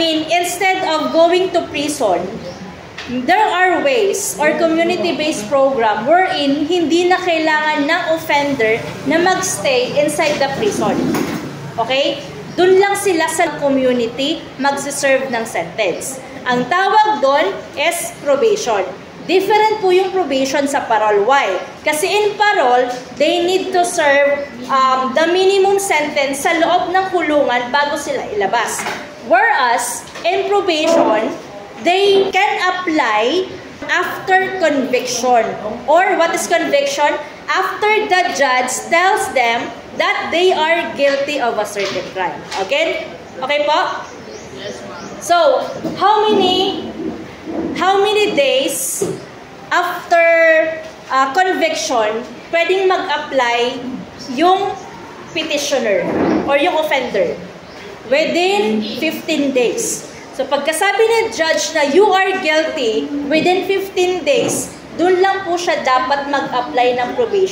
Instead of going to prison, there are ways or community-based program wherein hindi na kailangan ng offender na magstay inside the prison. Okay? Doon lang sila sa community magsiserve ng sentence. Ang tawag doon is probation. Different po yung probation sa parole. Why? Kasi in parole, they need to serve the minimum sentence sa loob ng kulungan bago sila ilabas. Whereas, in probation, they can apply after conviction. Or what is conviction? After the judge tells them that they are guilty of a certain crime. Okay? Okay po? Yes, ma'am. So, how many days after conviction pwedeng mag-apply yung petitioner or yung offender? Within 15 days. So, pagkasabi ni judge na you are guilty, within 15 days, dun lang po siya dapat mag-apply ng probation.